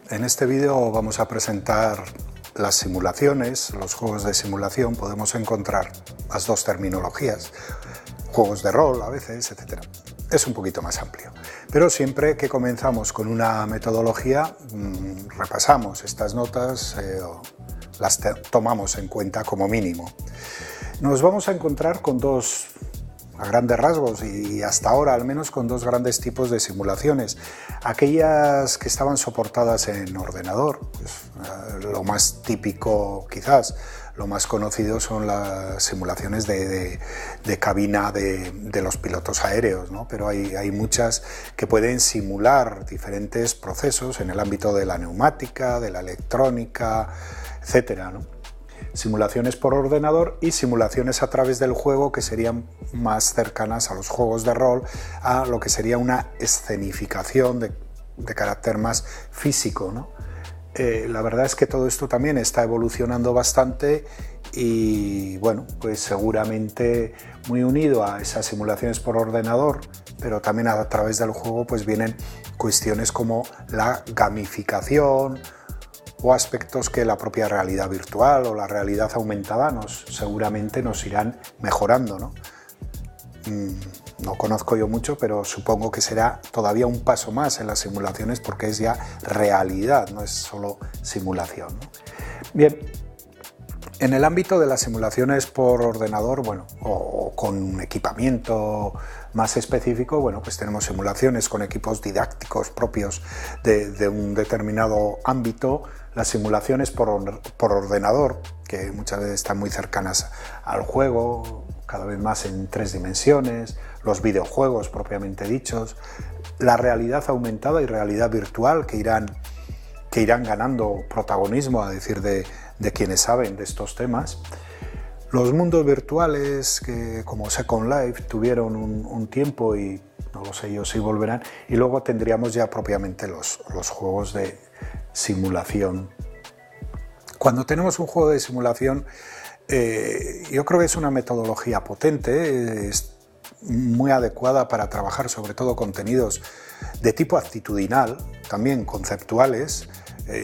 En este vídeo vamos a presentar las simulaciones, los juegos de simulación. Podemos encontrar las dos terminologías, juegos de rol a veces, etc. Es un poquito más amplio, pero siempre que comenzamos con una metodología repasamos estas notas, las tomamos en cuenta como mínimo. Nos vamos a encontrar con dos, a grandes rasgos y hasta ahora al menos, con dos grandes tipos de simulaciones. Aquellas que estaban soportadas en ordenador, pues, lo más típico quizás, lo más conocido son las simulaciones de cabina de los pilotos aéreos, ¿no? Pero hay muchas que pueden simular diferentes procesos en el ámbito de la neumática, de la electrónica, etcétera, ¿no? Simulaciones por ordenador y simulaciones a través del juego, que serían más cercanas a los juegos de rol, a lo que sería una escenificación de carácter más físico, ¿no? La verdad es que todo esto también está evolucionando bastante y bueno, pues seguramente muy unido a esas simulaciones por ordenador, pero también a través del juego pues vienen cuestiones como la gamificación o aspectos que la propia realidad virtual o la realidad aumentada seguramente nos irán mejorando, ¿no? No conozco yo mucho, pero supongo que será todavía un paso más en las simulaciones, porque es ya realidad, no es solo simulación, ¿no? Bien, en el ámbito de las simulaciones por ordenador, bueno, o con equipamiento más específico, bueno, pues tenemos simulaciones con equipos didácticos propios de un determinado ámbito, las simulaciones por ordenador, que muchas veces están muy cercanas al juego, cada vez más en 3 dimensiones, los videojuegos propiamente dichos, la realidad aumentada y realidad virtual que irán ganando protagonismo, a decir de quienes saben de estos temas. Los mundos virtuales que, como Second Life, tuvieron un tiempo y no lo sé yo si volverán, y luego tendríamos ya propiamente los juegos de simulación. Cuando tenemos un juego de simulación, yo creo que es una metodología potente, es muy adecuada para trabajar sobre todo contenidos de tipo actitudinal, también conceptuales,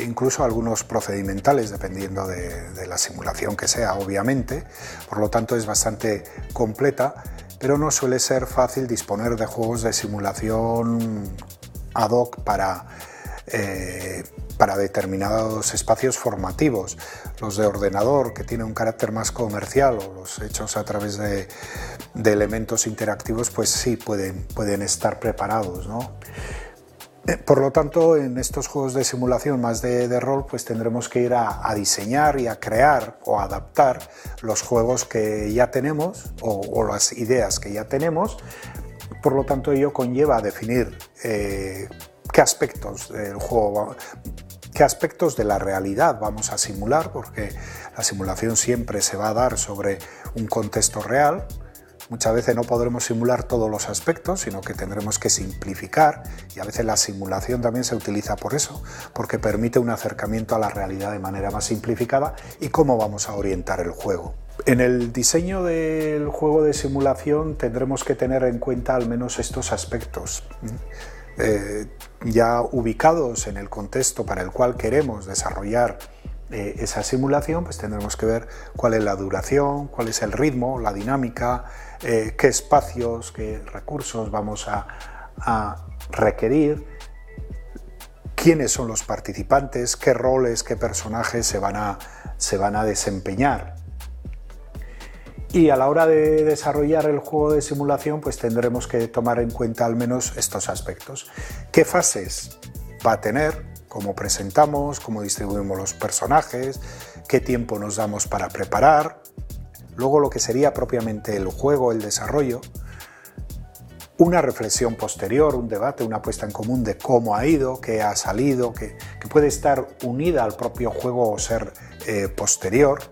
incluso algunos procedimentales, dependiendo de la simulación que sea, obviamente. Por lo tanto, es bastante completa, pero no suele ser fácil disponer de juegos de simulación ad hoc para determinados espacios formativos. Los de ordenador, que tienen un carácter más comercial, o los hechos a través de elementos interactivos, pues sí pueden estar preparados, ¿no? Por lo tanto, en estos juegos de simulación más de rol, pues tendremos que ir a diseñar y a crear o a adaptar los juegos que ya tenemos o las ideas que ya tenemos. Por lo tanto, ello conlleva a definir qué aspectos del juego, qué aspectos de la realidad vamos a simular, porque la simulación siempre se va a dar sobre un contexto real. Muchas veces no podremos simular todos los aspectos, sino que tendremos que simplificar, y a veces la simulación también se utiliza por eso, porque permite un acercamiento a la realidad de manera más simplificada y cómo vamos a orientar el juego. En el diseño del juego de simulación tendremos que tener en cuenta al menos estos aspectos. Ya ubicados en el contexto para el cual queremos desarrollar esa simulación, pues tendremos que ver cuál es la duración, cuál es el ritmo, la dinámica, qué espacios, qué recursos vamos a requerir, quiénes son los participantes, qué roles, qué personajes se van a desempeñar. Y a la hora de desarrollar el juego de simulación, pues tendremos que tomar en cuenta al menos estos aspectos. ¿Qué fases va a tener? ¿Cómo presentamos? ¿Cómo distribuimos los personajes? ¿Qué tiempo nos damos para preparar? Luego lo que sería propiamente el juego, el desarrollo. Una reflexión posterior, un debate, una puesta en común de cómo ha ido, qué ha salido, que puede estar unida al propio juego o ser posterior.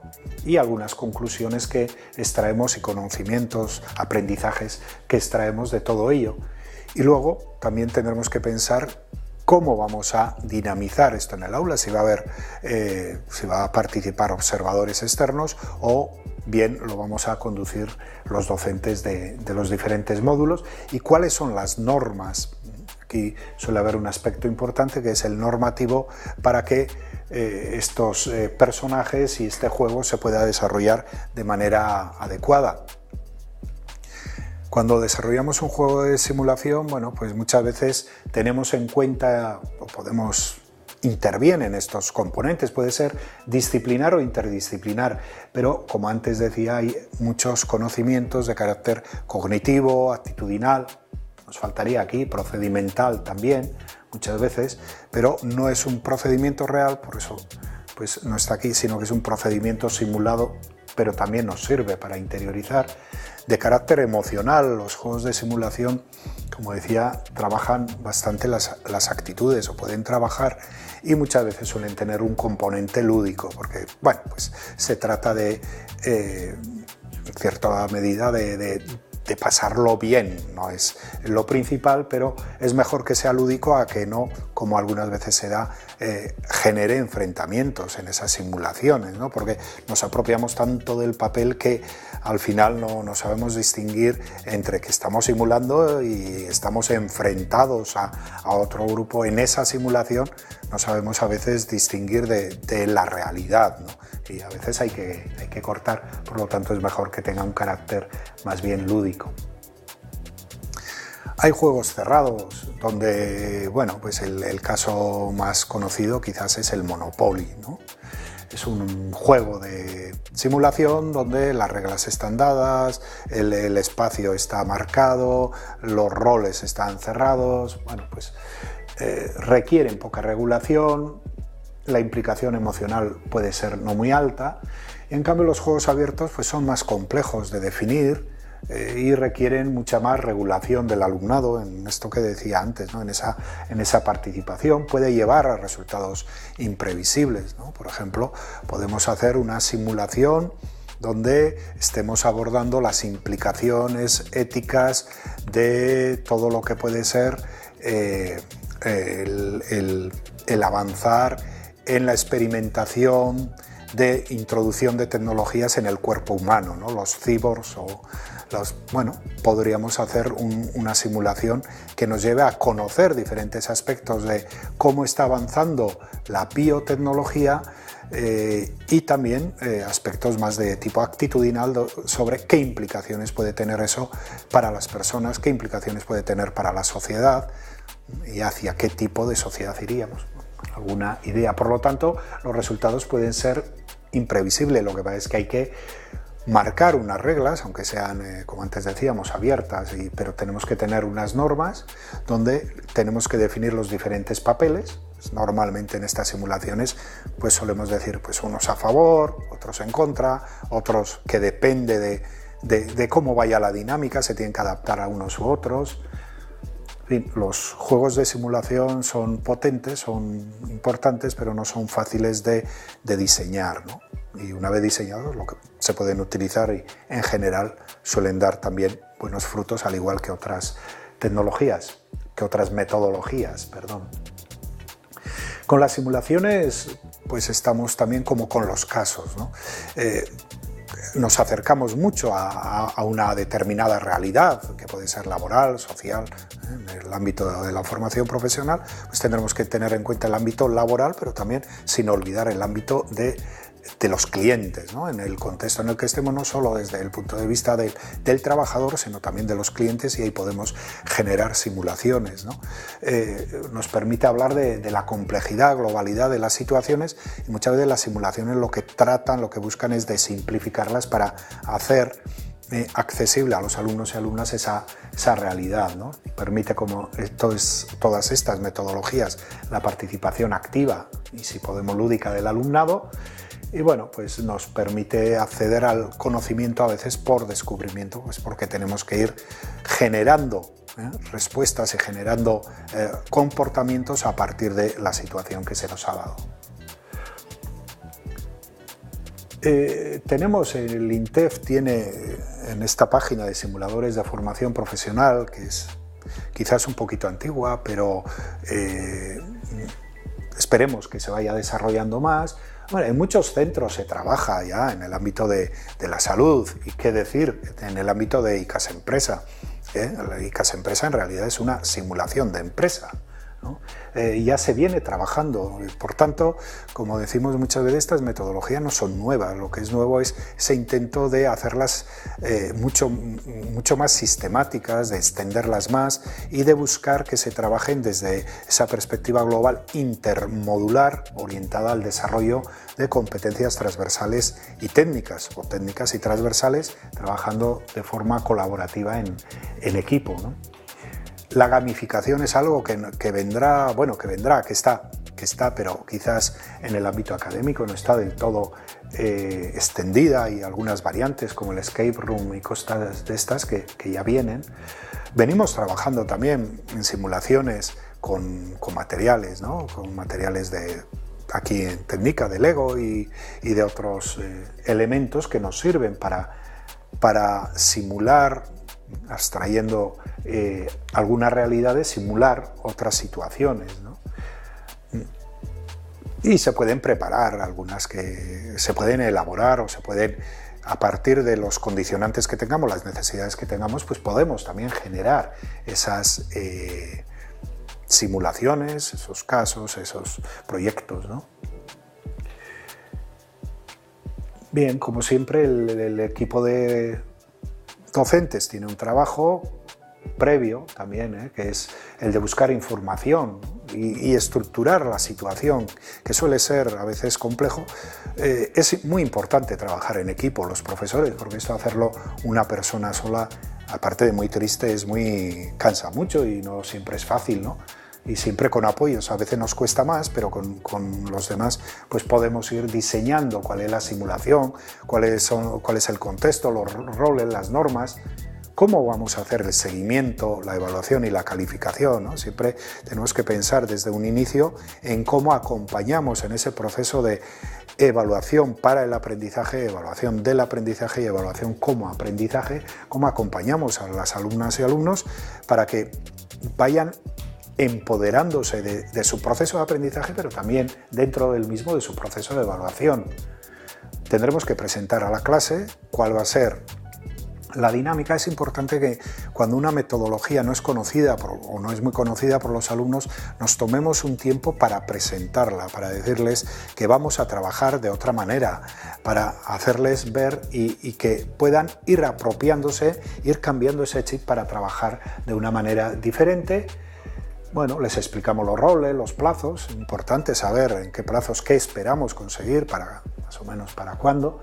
Y algunas conclusiones que extraemos y conocimientos, aprendizajes que extraemos de todo ello. Y luego también tendremos que pensar cómo vamos a dinamizar esto en el aula, si va a participar observadores externos o bien lo vamos a conducir los docentes de los diferentes módulos, y cuáles son las normas Aquí suele haber un aspecto importante que es el normativo para que estos personajes y este juego se pueda desarrollar de manera adecuada. Cuando desarrollamos un juego de simulación, bueno, pues muchas veces tenemos en cuenta o intervienen estos componentes, puede ser disciplinar o interdisciplinar, pero como antes decía, hay muchos conocimientos de carácter cognitivo, actitudinal, nos faltaría aquí procedimental también, muchas veces, pero no es un procedimiento real, por eso pues no está aquí, sino que es un procedimiento simulado, pero también nos sirve para interiorizar. De carácter emocional, los juegos de simulación, como decía, trabajan bastante las actitudes o pueden trabajar y muchas veces suelen tener un componente lúdico, porque bueno, pues se trata de, en cierta medida, de pasarlo bien, no es lo principal, pero es mejor que sea lúdico a que no, como algunas veces se da, genere enfrentamientos en esas simulaciones, ¿no? Porque nos apropiamos tanto del papel que al final no sabemos distinguir entre que estamos simulando y estamos enfrentados a otro grupo en esa simulación, no sabemos a veces distinguir de la realidad, ¿no? Y a veces hay que cortar, por lo tanto es mejor que tenga un carácter más bien lúdico. Hay juegos cerrados donde, bueno, pues el caso más conocido quizás es el Monopoly, ¿no? Es un juego de simulación donde las reglas están dadas, el espacio está marcado, los roles están cerrados, bueno, pues requieren poca regulación, la implicación emocional puede ser no muy alta, y en cambio los juegos abiertos pues son más complejos de definir y requieren mucha más regulación del alumnado, en esto que decía antes, ¿no? en esa participación. Puede llevar a resultados imprevisibles, ¿no? Por ejemplo, podemos hacer una simulación donde estemos abordando las implicaciones éticas de todo lo que puede ser el avanzar en la experimentación de introducción de tecnologías en el cuerpo humano, ¿no? Los cyborgs o bueno, podríamos hacer una simulación que nos lleve a conocer diferentes aspectos de cómo está avanzando la biotecnología y también aspectos más de tipo actitudinal sobre qué implicaciones puede tener eso para las personas, qué implicaciones puede tener para la sociedad y hacia qué tipo de sociedad iríamos. Alguna idea. Por lo tanto, los resultados pueden ser imprevisibles. Lo que pasa es que hay que marcar unas reglas, aunque sean, como antes decíamos, abiertas, pero tenemos que tener unas normas donde tenemos que definir los diferentes papeles. Normalmente en estas simulaciones pues solemos decir pues unos a favor, otros en contra, otros que depende de cómo vaya la dinámica, se tienen que adaptar a unos u otros. En fin, los juegos de simulación son potentes, son importantes, pero no son fáciles de diseñar, ¿no? Y una vez diseñados, lo que se pueden utilizar y en general suelen dar también buenos frutos, al igual que otras tecnologías, que otras metodologías, perdón. Con las simulaciones, pues estamos también como con los casos, ¿no? Nos acercamos mucho a una determinada realidad, que puede ser laboral, social. En el ámbito de la formación profesional, pues tendremos que tener en cuenta el ámbito laboral, pero también sin olvidar el ámbito de los clientes, ¿no? En el contexto en el que estemos, no solo desde el punto de vista del trabajador, sino también de los clientes, y ahí podemos generar simulaciones, ¿no? Nos permite hablar de la complejidad, globalidad de las situaciones, y muchas veces las simulaciones lo que tratan, lo que buscan es de simplificarlas para hacer accesible a los alumnos y alumnas esa realidad, ¿no? Permite, como todas estas metodologías, la participación activa y, si podemos, lúdica del alumnado. Y bueno, pues nos permite acceder al conocimiento a veces por descubrimiento, pues porque tenemos que ir generando respuestas y generando comportamientos a partir de la situación que se nos ha dado. El INTEF tiene en esta página de simuladores de formación profesional, que es quizás un poquito antigua, pero esperemos que se vaya desarrollando más. Bueno, en muchos centros se trabaja ya en el ámbito de la salud, y qué decir, en el ámbito de ICAS Empresa. La ICAS Empresa en realidad es una simulación de empresa, ¿no? Ya se viene trabajando, por tanto, como decimos muchas veces, estas metodologías no son nuevas, lo que es nuevo es ese intento de hacerlas mucho más sistemáticas, de extenderlas más y de buscar que se trabajen desde esa perspectiva global intermodular orientada al desarrollo de competencias transversales y técnicas, o técnicas y transversales, trabajando de forma colaborativa en equipo, ¿no? La gamificación es algo que vendrá, que está, pero quizás en el ámbito académico no está del todo extendida. Hay algunas variantes como el escape room y cosas de estas que ya vienen. Venimos trabajando también en simulaciones con materiales, ¿no? Con materiales de aquí en Tecnica, de Lego y de otros elementos que nos sirven para simular, abstrayendo algunas realidades, simular otras situaciones, ¿no? Y se pueden preparar algunas que se pueden elaborar o se pueden, a partir de los condicionantes que tengamos, las necesidades que tengamos, pues podemos también generar esas simulaciones, esos casos, esos proyectos, ¿no? Bien, como siempre, el equipo de docentes tiene un trabajo previo también, que es el de buscar información y estructurar la situación, que suele ser a veces complejo. Es muy importante trabajar en equipo, los profesores, porque esto hacerlo una persona sola, aparte de muy triste, cansa mucho y no siempre es fácil, ¿no? Y siempre con apoyos, a veces nos cuesta más, pero con los demás pues podemos ir diseñando cuál es la simulación, cuál es el contexto, los roles, las normas, cómo vamos a hacer el seguimiento, la evaluación y la calificación, ¿no? Siempre tenemos que pensar desde un inicio en cómo acompañamos en ese proceso de evaluación para el aprendizaje, evaluación del aprendizaje y evaluación como aprendizaje, cómo acompañamos a las alumnas y alumnos para que vayan empoderándose de su proceso de aprendizaje, pero también dentro del mismo de su proceso de evaluación. Tendremos que presentar a la clase cuál va a ser la dinámica. Es importante que cuando una metodología no es conocida o no es muy conocida por los alumnos, nos tomemos un tiempo para presentarla, para decirles que vamos a trabajar de otra manera, para hacerles ver y que puedan ir apropiándose, ir cambiando ese chip para trabajar de una manera diferente. Bueno, les explicamos los roles, los plazos, es importante saber en qué plazos, qué esperamos conseguir, más o menos para cuándo,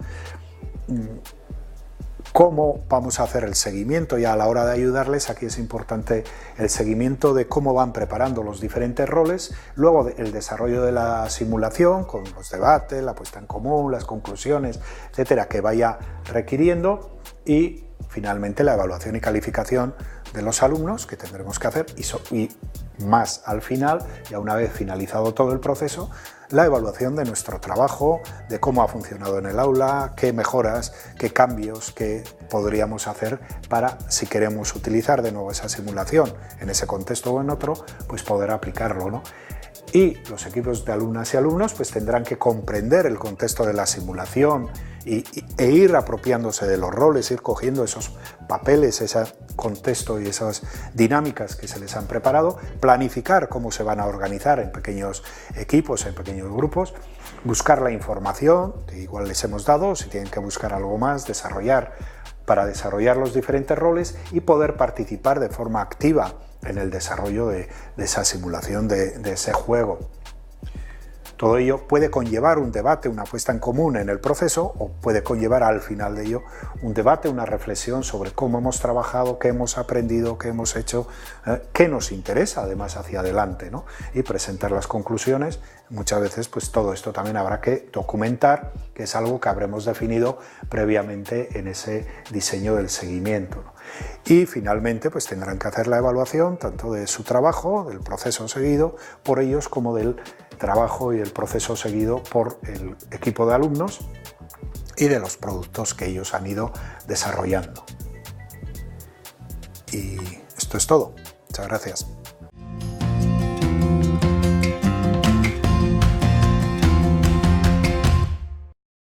cómo vamos a hacer el seguimiento. Ya a la hora de ayudarles, aquí es importante el seguimiento de cómo van preparando los diferentes roles, luego el desarrollo de la simulación con los debates, la puesta en común, las conclusiones, etcétera, que vaya requiriendo, y finalmente la evaluación y calificación de los alumnos que tendremos que hacer y más al final, ya una vez finalizado todo el proceso, la evaluación de nuestro trabajo, de cómo ha funcionado en el aula, qué mejoras, qué cambios que podríamos hacer para, si queremos utilizar de nuevo esa simulación en ese contexto o en otro, pues poder aplicarlo, ¿no? Y los equipos de alumnas y alumnos pues tendrán que comprender el contexto de la simulación e ir apropiándose de los roles, ir cogiendo esos papeles, ese contexto y esas dinámicas que se les han preparado, planificar cómo se van a organizar en pequeños equipos, en pequeños grupos, buscar la información que igual les hemos dado, si tienen que buscar algo más, para desarrollar los diferentes roles y poder participar de forma activa en el desarrollo de esa simulación, de ese juego. Todo ello puede conllevar un debate, una puesta en común en el proceso, o puede conllevar al final de ello un debate, una reflexión sobre cómo hemos trabajado, qué hemos aprendido, qué hemos hecho, qué nos interesa además hacia adelante, ¿no? Y presentar las conclusiones. Muchas veces pues todo esto también habrá que documentar, que es algo que habremos definido previamente en ese diseño del seguimiento, ¿no? Y finalmente pues tendrán que hacer la evaluación tanto de su trabajo, del proceso seguido por ellos, como del trabajo y el proceso seguido por el equipo de alumnos y de los productos que ellos han ido desarrollando. Y esto es todo. Muchas gracias.